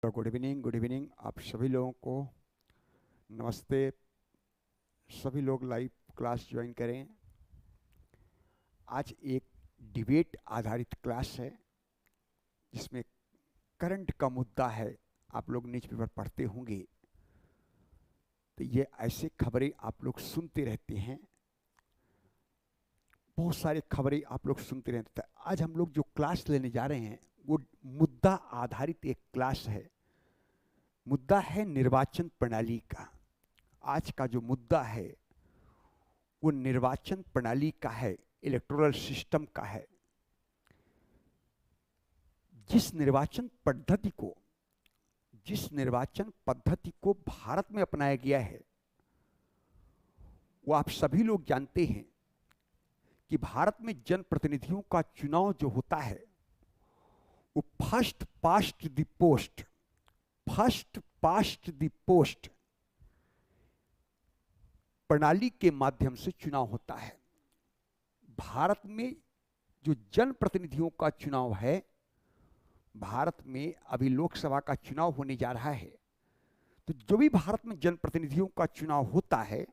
तो good evening आप सभी लोगों को नमस्ते। सभी लोग लाइव क्लास ज्वाइन करें। आज एक डिबेट आधारित क्लास है जिसमें करंट का मुद्दा है। आप लोग न्यूज़पेपर पढ़ते होंगे तो ये ऐसे खबरें आप लोग सुनते रहते हैं, बहुत सारी खबरें आप लोग सुनते रहते हैं। आज हम लोग जो क्लास लेने जा रहे हैं वो मुद्दा आधारित एक क्लास है। मुद्दा है निर्वाचन प्रणाली का। आज का जो मुद्दा है वो निर्वाचन प्रणाली का है, इलेक्टोरल सिस्टम का है। जिस निर्वाचन पद्धति को भारत में अपनाया गया है वो आप सभी लोग जानते हैं कि भारत में जनप्रतिनिधियों का चुनाव जो होता है वो फर्स्ट पास्ट द पोस्ट प्रणाली के माध्यम से चुनाव होता है। भारत में जो जनप्रतिनिधियों का चुनाव है, भारत में अभी लोकसभा का चुनाव होने जा रहा है, तो जो भी भारत में जनप्रतिनिधियों का चुनाव होता है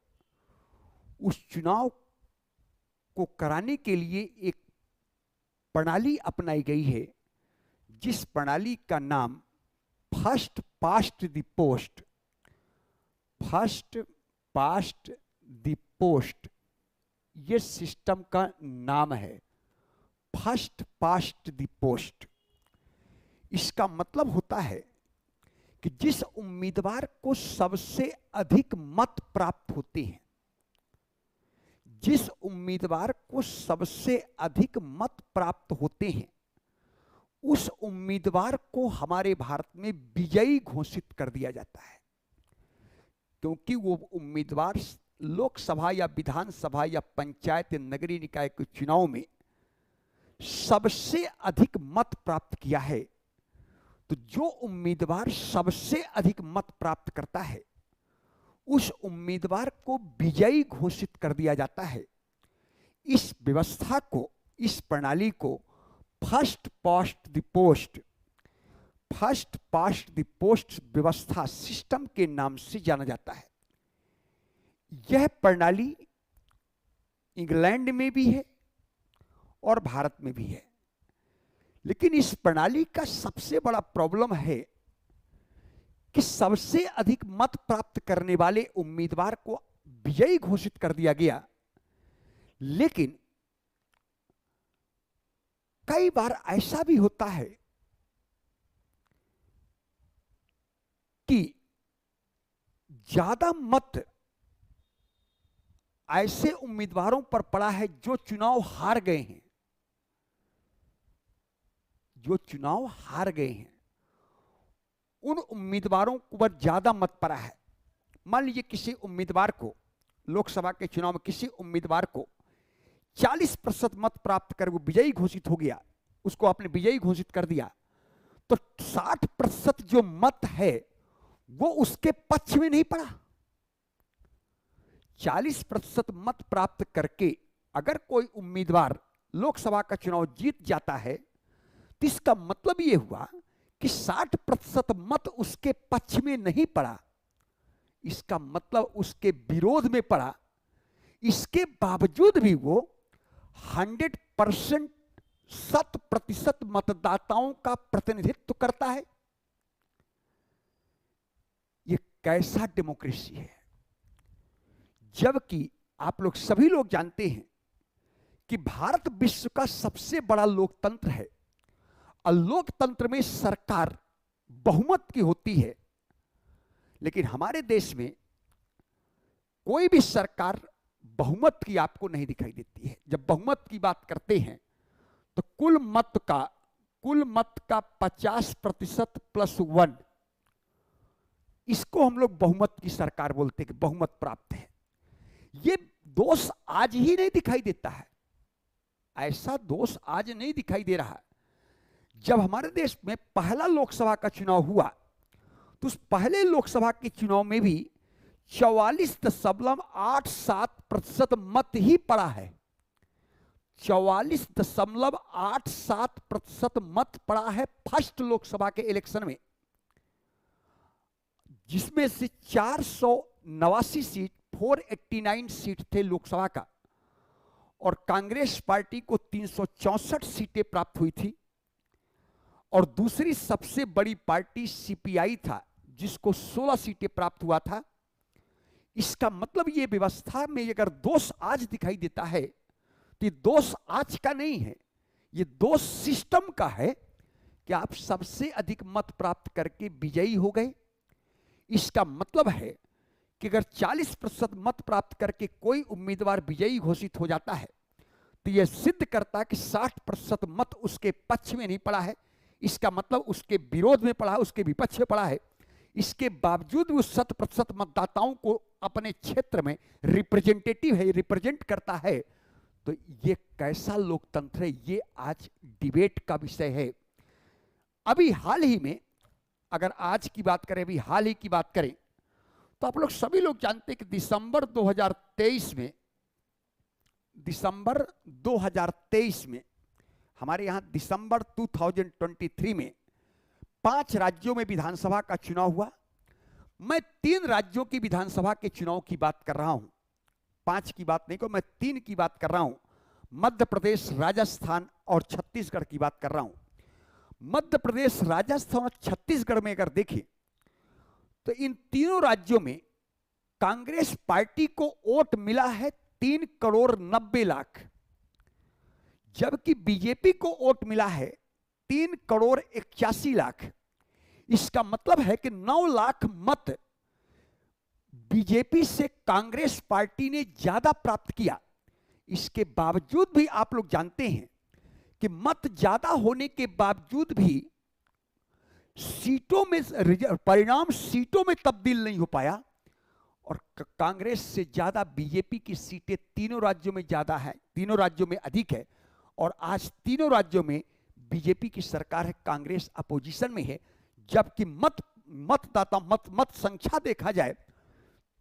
उस चुनाव को कराने के लिए एक प्रणाली अपनाई गई है जिस प्रणाली का नाम फर्स्ट पास्ट द पोस्ट ये सिस्टम का नाम है। फर्स्ट पास्ट द पोस्ट इसका मतलब होता है कि जिस उम्मीदवार को सबसे अधिक मत प्राप्त होते हैं, जिस उम्मीदवार को सबसे अधिक मत प्राप्त होते हैं उस उम्मीदवार को हमारे भारत में विजयी घोषित कर दिया जाता है। क्योंकि वो उम्मीदवार लोकसभा या विधानसभा या पंचायत या नगरीय निकाय के चुनाव में सबसे अधिक मत प्राप्त किया है, तो जो उम्मीदवार सबसे अधिक मत प्राप्त करता है उस उम्मीदवार को विजयी घोषित कर दिया जाता है। इस व्यवस्था को, इस प्रणाली को फर्स्ट पास्ट द पोस्ट व्यवस्था सिस्टम के नाम से जाना जाता है। यह प्रणाली इंग्लैंड में भी है और भारत में भी है, लेकिन इस प्रणाली का सबसे बड़ा प्रॉब्लम है कि सबसे अधिक मत प्राप्त करने वाले उम्मीदवार को विजयी घोषित कर दिया गया, लेकिन कई बार ऐसा भी होता है कि ज्यादा मत ऐसे उम्मीदवारों पर पड़ा है जो चुनाव हार गए हैं, उन उम्मीदवारों पर ज्यादा मत पड़ा है। मान लीजिए किसी उम्मीदवार को, लोकसभा के चुनाव में किसी उम्मीदवार को 40% मत प्राप्त कर वो विजयी घोषित हो गया, उसको आपने विजयी घोषित कर दिया, तो 60% जो मत है वो उसके पक्ष में नहीं पड़ा। 40% मत प्राप्त करके अगर कोई उम्मीदवार लोकसभा का चुनाव जीत जाता है तो इसका मतलब यह हुआ कि 60% मत उसके पक्ष में नहीं पड़ा, इसका मतलब उसके विरोध में पड़ा। इसके बावजूद भी वो 100% 100% मतदाताओं का प्रतिनिधित्व करता है। ये कैसा डेमोक्रेसी है? जबकि आप लोग सभी लोग जानते हैं कि भारत विश्व का सबसे बड़ा लोकतंत्र है और लोकतंत्र में सरकार बहुमत की होती है, लेकिन हमारे देश में कोई भी सरकार बहुमत की आपको नहीं दिखाई देती है। जब बहुमत की बात करते हैं तो कुल मत का 50% +1, इसको हम लोग बहुमत की सरकार बोलते हैं कि बहुमत प्राप्त है। ये दोष आज ही नहीं दिखाई देता है, ऐसा दोष आज नहीं दिखाई दे रहा। जब हमारे देश में पहला लोकसभा का चुनाव हुआ तो उस पहले लोकसभा के चुनाव में भी 44.87% मत ही पड़ा है। 44.87% मत पड़ा है फर्स्ट लोकसभा के इलेक्शन में। जिसमें से 489 सीट 489 सीट थे लोकसभा का, और कांग्रेस पार्टी को 364 सीटें प्राप्त हुई थी, और दूसरी सबसे बड़ी पार्टी सीपीआई था जिसको 16 सीटें प्राप्त हुआ था। इसका मतलब ये व्यवस्था में अगर दोष आज दिखाई देता है तो ये दोष आज का नहीं है, ये दोष सिस्टम का है कि आप सबसे अधिक मत प्राप्त करके विजयी हो गए। इसका मतलब है कि अगर 40% मत प्राप्त करके कोई उम्मीदवार विजयी घोषित हो जाता है तो यह सिद्ध करता है कि 60% मत उसके पक्ष में नहीं पड़ा है, इसका मतलब उसके विरोध में पड़ा है, उसके विपक्ष में पड़ा है। इसके बावजूद भी उस 100% मतदाताओं को अपने क्षेत्र में रिप्रेजेंटेटिव है, रिप्रेजेंट करता है। तो ये कैसा लोकतंत्र है, ये आज डिबेट का विषय है। अभी हाल ही में अगर आज की बात करें, अभी हाल ही की बात करें तो आप लोग सभी लोग जानते हैं कि दिसंबर 2023 में हमारे यहां दिसंबर 2023 में 5 राज्यों में विधानसभा का चुनाव हुआ। मैं 3 राज्यों की विधानसभा के चुनाव की बात कर रहा हूं, 5 की बात नहीं को, मैं 3 की बात कर रहा हूं। मध्य प्रदेश, राजस्थान और छत्तीसगढ़ की बात कर रहा हूं। मध्य प्रदेश, राजस्थान और छत्तीसगढ़ में अगर देखें तो इन तीनों राज्यों में कांग्रेस पार्टी को वोट मिला है 3,90,00,000, जबकि बीजेपी को वोट मिला है 3,81,00,000। इसका मतलब है कि 9 लाख मत बीजेपी से कांग्रेस पार्टी ने ज्यादा प्राप्त किया। इसके बावजूद भी आप लोग जानते हैं कि मत ज्यादा होने के बावजूद भी सीटों में परिणाम सीटों में तब्दील नहीं हो पाया, और कांग्रेस से ज्यादा बीजेपी की सीटें तीनों राज्यों में ज्यादा है, तीनों राज्यों में अधिक है। और आज तीनों राज्यों में बीजेपी की सरकार है, कांग्रेस अपोजिशन में है। जबकि मत संख्या देखा जाए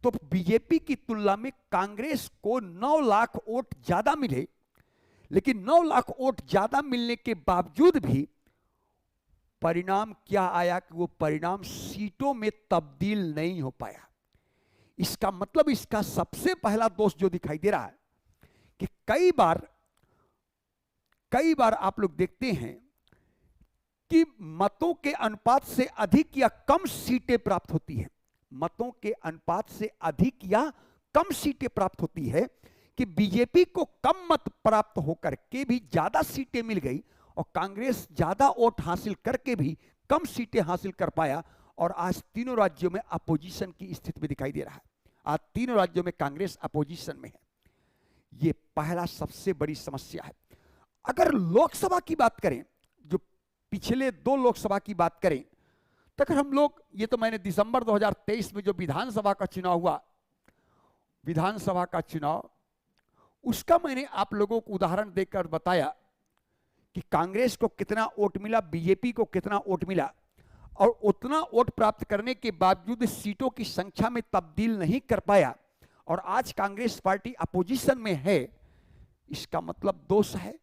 तो बीजेपी की तुलना में कांग्रेस को 9 लाख वोट ज्यादा मिले, लेकिन 9 लाख वोट ज्यादा मिलने के बावजूद भी परिणाम क्या आया कि वो परिणाम सीटों में तब्दील नहीं हो पाया। इसका मतलब इसका सबसे पहला दोष जो दिखाई दे रहा है कि कई बार आप लोग देखते हैं कि मतों के अनुपात से अधिक या कम सीटें प्राप्त होती हैं, मतों के अनुपात से अधिक या कम सीटें प्राप्त होती है, कि बीजेपी को कम मत प्राप्त होकर के भी ज्यादा सीटें मिल गई और कांग्रेस ज्यादा वोट हासिल करके भी कम सीटें हासिल कर पाया। और आज तीनों राज्यों में अपोजिशन की स्थिति में दिखाई दे रहा है, आज तीनों राज्यों में कांग्रेस अपोजिशन में है। यह पहला सबसे बड़ी समस्या है। अगर लोकसभा की बात करें, जो पिछले 2 लोकसभा की बात करें, तो अगर हम लोग, ये तो मैंने दिसंबर 2023 में जो विधानसभा का चुनाव हुआ, विधानसभा का चुनाव, उसका मैंने आप लोगों को उदाहरण देकर बताया कि कांग्रेस को कितना वोट मिला, बीजेपी को कितना वोट मिला, और उतना वोट प्राप्त करने के बावजूद सीटों की संख्या में तब्दील नहीं कर पाया, और आज कांग्रेस पार्टी अपोजिशन में है। इसका मतलब दोष है।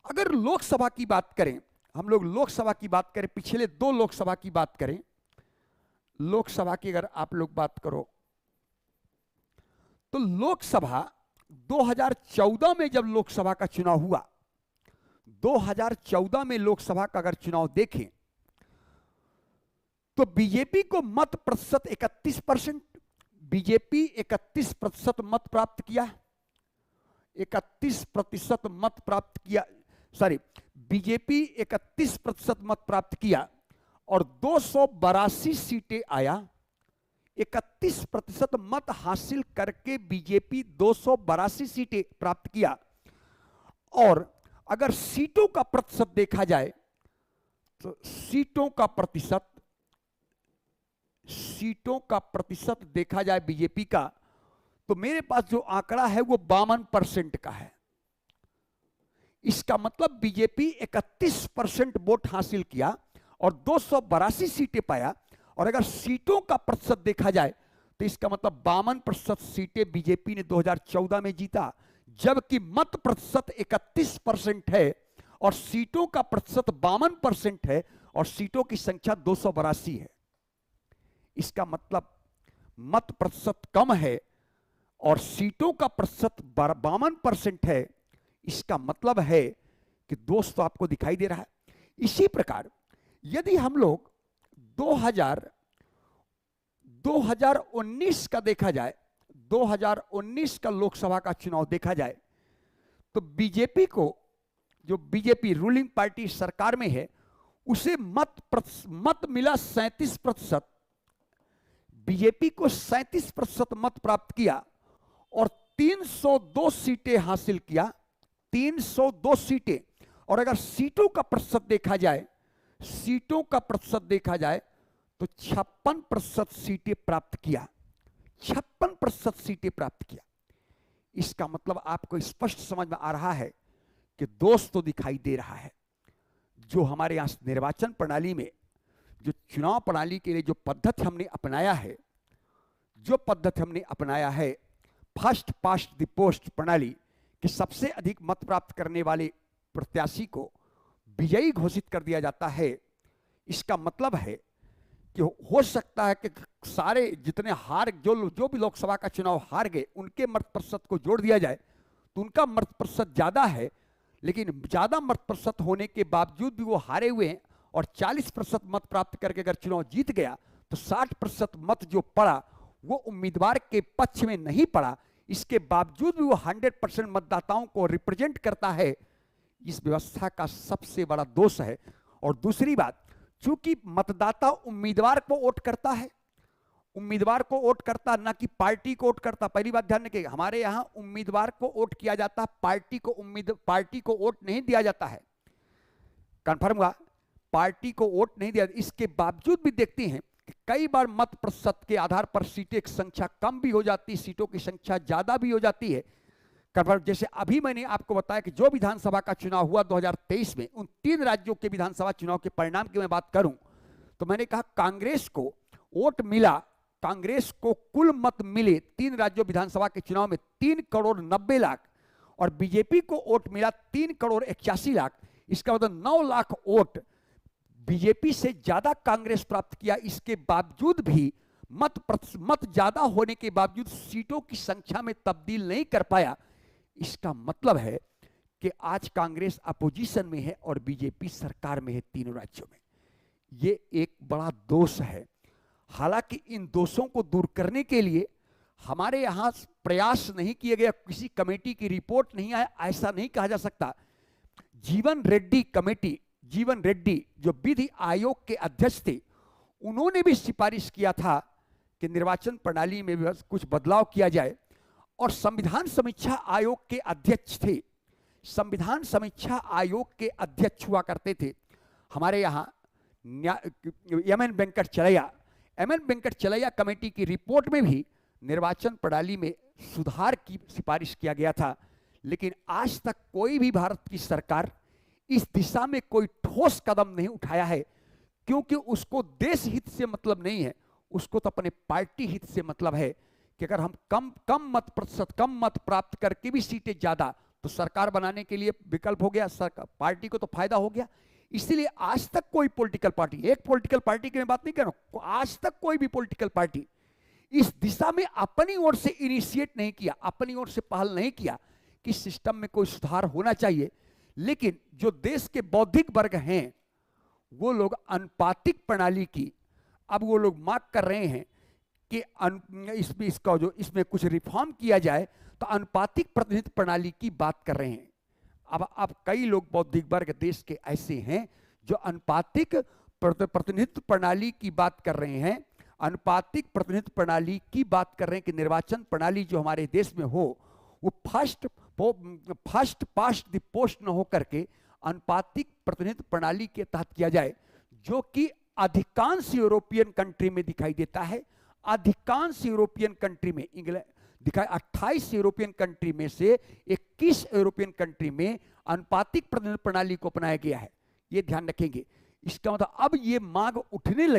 अगर लोकसभा की बात करें, हम लोग लोकसभा की बात करें, पिछले 2 लोकसभा की बात करें, लोकसभा की अगर आप लोग बात करो तो लोकसभा 2014 में जब लोकसभा का चुनाव हुआ, 2014 में लोकसभा का अगर चुनाव देखें तो बीजेपी को मत प्रतिशत 31%, बीजेपी 31% मत प्राप्त किया, 31% मत प्राप्त किया, सॉरी, बीजेपी 31% मत प्राप्त किया और 282 सीटें आया। 31% मत हासिल करके बीजेपी 282 सीटें प्राप्त किया। और अगर सीटों का प्रतिशत देखा जाए तो सीटों का प्रतिशत देखा जाए बीजेपी का, तो मेरे पास जो आंकड़ा है वो 52% का है। इसका मतलब बीजेपी 31% वोट हासिल किया और 282 सीटें पाया। और अगर सीटों का प्रतिशत देखा जाए तो इसका मतलब 52% सीटें बीजेपी ने 2014 में जीता, जबकि मत प्रतिशत 31% है और सीटों का प्रतिशत 52% है और सीटों की संख्या 282 है। इसका मतलब मत प्रतिशत कम है और सीटों का प्रतिशत 52% है, इसका मतलब है कि दोष तो आपको दिखाई दे रहा है। इसी प्रकार यदि हम लोग 2019 का देखा जाए, 2019 का लोकसभा का चुनाव देखा जाए, तो बीजेपी को, जो बीजेपी रूलिंग पार्टी सरकार में है, उसे मत मिला 37%, बीजेपी को 37% मत प्राप्त किया और 302 सीटें हासिल किया, 302 सीटें। और अगर सीटों का प्रतिशत देखा जाए, सीटों का प्रतिशत देखा जाए तो 56% सीटें प्राप्त किया, 56% सीटें प्राप्त किया। इसका मतलब आपको स्पष्ट समझ में आ रहा है कि दोष तो दिखाई दे रहा है। जो हमारे यहां निर्वाचन प्रणाली में, जो चुनाव प्रणाली के लिए जो पद्धति हमने अपनाया है, जो पद्धति हमने अपनाया है, फर्स्ट पास्ट द पोस्ट प्रणाली, कि सबसे अधिक मत प्राप्त करने वाले प्रत्याशी को विजयी घोषित कर दिया जाता है। इसका मतलब है कि हो सकता है कि सारे जितने जो भी लोकसभा का चुनाव हार गए, उनके मत प्रतिशत को जोड़ दिया जाए तो उनका मत प्रतिशत ज्यादा है, लेकिन ज्यादा मत प्रतिशत होने के बावजूद भी वो हारे हुए हैं और 40% मत प्राप्त करके अगर चुनाव जीत गया तो 60% मत जो पड़ा वो उम्मीदवार के पक्ष में नहीं पड़ा, इसके बावजूद भी वो 100% मतदाताओं को रिप्रेजेंट करता है। इस व्यवस्था का सबसे बड़ा दोष है। और दूसरी बात, चूंकि मतदाता उम्मीदवार को वोट करता है, उम्मीदवार को वोट करता, ना कि पार्टी को वोट करता। पहली बात ध्यान रखिएगा, हमारे यहां उम्मीदवार को वोट किया जाता है, पार्टी को वोट नहीं दिया जाता है। कंफर्म हुआ, पार्टी को वोट नहीं दिया। इसके बावजूद भी देखते हैं कि कई बार मत प्रतिशत के आधार पर सीटें की संख्या कम भी हो जाती है, सीटों की संख्या ज्यादा भी हो जाती है। कंफर्म, जैसे अभी मैंने आपको बताया कि जो विधानसभा का चुनाव हुआ 2023 में, उन 3 राज्यों के विधानसभा चुनाव के परिणाम की मैं बात करूं तो मैंने कहा कांग्रेस को वोट मिला, कांग्रेस को कुल मत मिले 3 राज्यों विधानसभा के चुनाव में 3,90,00,000 और बीजेपी को वोट मिला 3,81,00,000। इसका मतलब 9 लाख वोट बीजेपी से ज्यादा कांग्रेस प्राप्त किया। इसके बावजूद भी मत ज्यादा होने के बावजूद सीटों की संख्या में तब्दील नहीं कर पाया। इसका मतलब है कि आज कांग्रेस अपोजिशन में है और बीजेपी सरकार में है तीनों राज्यों में। ये एक बड़ा दोष है। हालांकि इन दोषों को दूर करने के लिए हमारे यहां प्रयास नहीं किए गए, किसी कमेटी की रिपोर्ट नहीं आया, ऐसा नहीं कहा जा सकता। जीवन रेड्डी कमेटी, जीवन रेड्डी जो विधि आयोग के अध्यक्ष थे, उन्होंने भी सिफारिश किया था कि निर्वाचन प्रणाली में कुछ बदलाव किया जाए। और संविधान समीक्षा आयोग के अध्यक्ष थे, संविधान समीक्षा आयोग के अध्यक्ष हुआ करते थे हमारे यहाँ एम.एन. वेंकट चलैया कमेटी की रिपोर्ट में भी निर्वाचन प्रणाली में सुधार की सिफारिश किया गया था। लेकिन आज तक कोई भी भारत की सरकार इस दिशा में कोई ठोस कदम नहीं उठाया है, क्योंकि उसको देश हित से मतलब नहीं है, उसको तो अपने पार्टी हित से मतलब है कि अगर हम कम मत प्राप्त करके भी सीटें ज्यादा, तो सरकार बनाने के लिए विकल्प हो गया, सरकार पार्टी को तो फायदा हो गया। इसलिए आज तक कोई पॉलिटिकल पार्टी, एक पॉलिटिकल पार्टी की मैं बात नहीं कर रहा हूं, आज तक कोई भी पॉलिटिकल पार्टी इस दिशा में अपनी ओर से इनिशिएट नहीं किया, अपनी ओर से पहल नहीं किया कि सिस्टम में कोई सुधार होना चाहिए। लेकिन जो देश के बौद्धिक वर्ग हैं, वो लोग अनुपातिक प्रणाली की अब वो लोग मांग कर रहे हैं कि इसमें कुछ रिफॉर्म किया जाए, तो अनुपातिक प्रतिनिधित्व प्रणाली की बात कर रहे हैं। अब कई लोग बौद्धिक वर्ग देश के ऐसे हैं जो अनुपातिक प्रतिनिधित्व प्रणाली की बात कर रहे हैं, अनुपातिक प्रतिनिधित्व प्रणाली की बात कर रहे हैं कि निर्वाचन प्रणाली जो हमारे देश में हो वो फर्स्ट पास्ट द पोस्ट न हो करके अनुपातिक प्रतिनिधित्व प्रणाली के तहत किया जाए, जो कि अधिकांश यूरोपियन कंट्री में दिखाई देता है। अधिकांश यूरोपियन कंट्री में, इंग्लैंड दिखाई 28 यूरोपियन कंट्री में से 21 यूरोपियन कंट्री में अनुपातिक प्रतिनिधित्व प्रणाली को अपनाया गया है। ये ध्यान रखेंगे। इसका मतलब अब ये मांग उठने लगी।